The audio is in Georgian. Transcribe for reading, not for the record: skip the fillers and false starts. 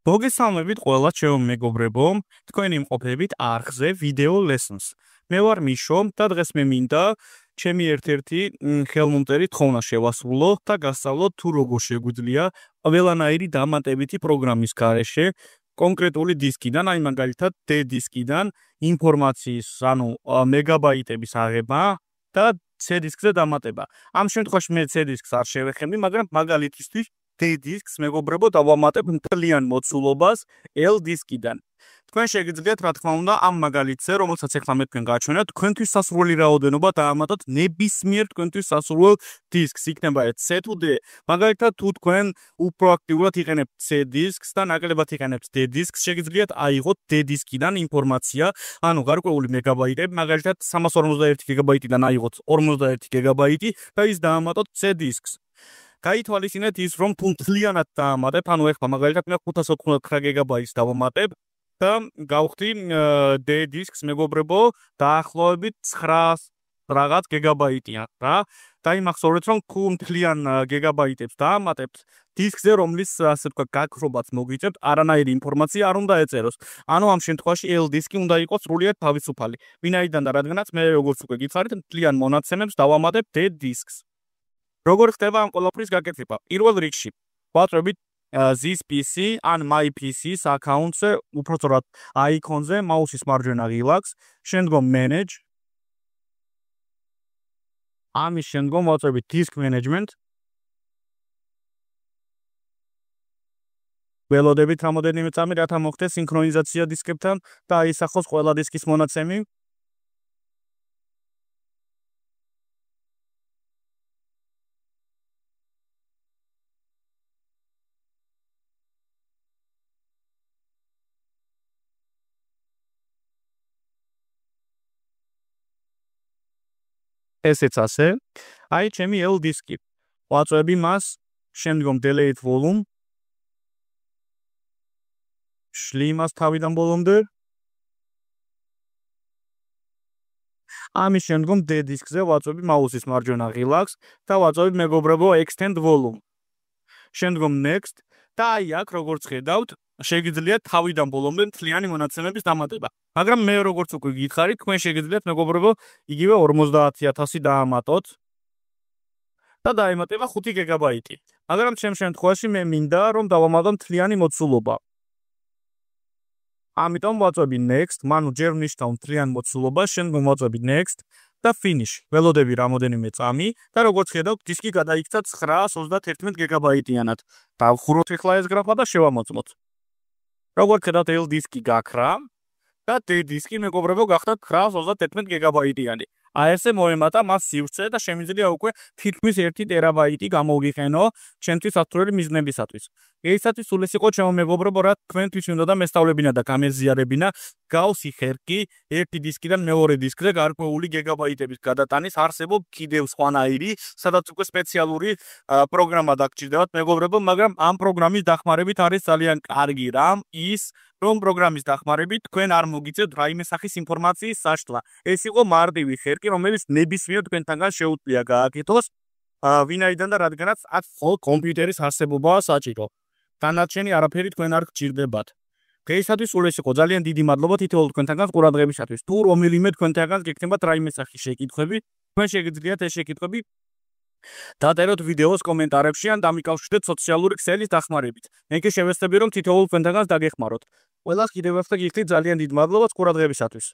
მოგესალმებით ყველა ჩემო მეგობრებო, თქვენი იმყოფებით არხზე Video Lessons. მე ვარ მიშო და დღეს მე მინდა ჩემი ერთ-ერთი ხელმომტერი თხოვნა შევასრულო და გასწავლოთ თუ როგორ შეგვიძლია ყველანაირი დამატებითი პროგრამის გარეშე კონკრეტული დისკიდან, აი მაგალითად D დისკიდან ინფორმაციის, მეგაბაიტების აღება და C დისკზე დამატება. ამ შემთხვევაში მე C დისკს არ შევეხები, მაგრამ მაგალითისთვის D დისკს მეგობრებო დავამატებ მთლიან მოცულობას L დისკიდან. თქვენ შეგიძლიათ რა თქმა უნდა ამ მაგალითზე, რომელსაც ახლა მე თქვენ გაჩვენებთ, თქვენთვის სასურველი რაოდენობა დაამატოთ ნებისმიერ თქვენთვის სასურველ დისკს, იქნება C თუ D. მაგალითად თუ თქვენ უფრო აქტიურად იყენებთ C დისკს და ნაკლებად იყენებთ D დისკს, შეგიძლიათ აიღოთ D დისკიდან ინფორმაცია, გარკვეული მეგაბაიტები, მაგალითად 351 გიგაბაიტიდან აიღოთ 51 გიგაბაიტი და ის დაამატოთ C დისკს. გაითვალისწინეთ ის, რომ თუ მთლიანად დაამატებ, ეხლა მაგალითად მე 599 გიგაბაიტს დავამატებ და გავხდი D დისკს მეგობრებო, დაახლოებით 900 რაღაც გიგაბაიტია რა. დაიმახსოვრეთ, რომ თუ მთლიან გიგაბაიტებს დაამატებთ დისკზე, რომლის ასე ვთქვათ, გაქრობაც მოგიწევთ, არანაირი ინფორმაცია არ უნდა ეწეროს. ამ შემთხვევაში L დისკი უნდა იყოს სრულიად თავისუფალი. ვინაიდან და რადგანაც მე როგორც უკვე გითხარით, მთლიან მონაცემებს დავამატებ D დისკს. როგორ ხდება ამ ყველაფრის გაკეთება? პირველ რიგში ვაწვევით This PC ან My PC-ს აკაუნტზე, უпростоრად აიკონზე, მაუსის მარჯვენა ღილაკს, შემდგომ Manage. ამის შემდგომ ვაწვევით Disk Management. ველოდებით რამოდენიმე წამი, რათა მოხდეს სინქრონიზაცია დისკებთან და აისახოს ყველა დისკის მონაცემი. ესეც ასე. აი ჩემი L დისკი. ვაწვევი მას, შემდგომ Delete Volume. შლი მას თავიდან ბოლომდე. ამის შემდგომ D დისკზე ვაწვევი მაუსის მარჯვენა ღილაკს და ვაწვევი მეგობრებო Extend Volume. შემდგომ Next და აი აქ როგორც ხედავთ, შეგიძლიათ თავიდან ბოლომდე მთლიანი მონაცემების დამატება. მაგრამ მე როგორც უკვე გითხარით, თქვენ შეგიძლიათ მეგობრებო იგივე 50000 დაამატოთ და დაემატება 5 გიგაბაიტი. მაგრამ ჩემ შემთხვევაში მე მინდა რომ დავამატო მთლიანი მოცულობა. ამიტომ ვაწვევი Next, მანუ ჯერ ნიშნავ მთლიან მოცულობას, შემდგომ ვაწვევი Next და Finish. ველოდები რამოდენიმე წამი და როგორც ხედავთ, დისკი გადაიქცა 931 გიგაბაიტიანად. დავხუროთ ახლა ეს გრაფა და შევამოწმოთ. როგორც ხედავთ, L დისკი გაქრა და D დისკი მეგობრებო გახდა 931 გიგაბაიტიანი. აი ესე მოემატა მას სივრცე და შემიძლია უკვე თითქმის 1 ტერაბაიტი გამოვიყენო ჩემთვის სასურველი მიზნებისათვის. ესათვის სულ ეს იყო ჩემო მეგობრებო, რა თქვენთვის უნდა და მესწავლებინა და გამეზიარებინა გავსი ხერხი ერთი დისკიდან მეორე დისკზე გარკვეული გიგაბაიტების გადატანის. არსებობს კიდევ სხვანაირი, სადაც უკვე სპეციალური პროგრამა დაგჭირდებათ მეგობრებო, მაგრამ ამ პროგრამის დახმარებით არის ძალიან კარგი რამ ის, რომ პროგრამის დახმარებით თქვენ არ მოგიწევთ რაიმე სახის ინფორმაციის საშლა. ეს იყო მარტივი ხერხი, რომელიც ნებისმიერ თქვენთანგან შეუძლია გააკეთოს, ვინაიდან და რადგანაც აქ მხოლოდ კომპიუტერის არსებობაა საჭირო. დანარჩენი არაფერი თქვენ არ გჭირდებათ. დღეისათვის სულ ეს იყო. ძალიან დიდი მადლობა თითოეულ თქვენთანგან ყურადღებისათვის. თუ რომელიმე თქვენთანგან გექნებათ რაიმე სახის შეკითხვები, თქვენ შეგიძლიათ ეს შეკითხვები დაწეროთ ვიდეოს კომენტარებში ან დამიკავშირდეთ სოციალური ქსელის დახმარებით. მე კი შევეცდები რომ თითოეულ თქვენთანგანს დაგეხმაროთ. ყველას კიდევ ერთხელ გიხდით ძალიან დიდ მადლობას ყურადღებისათვის.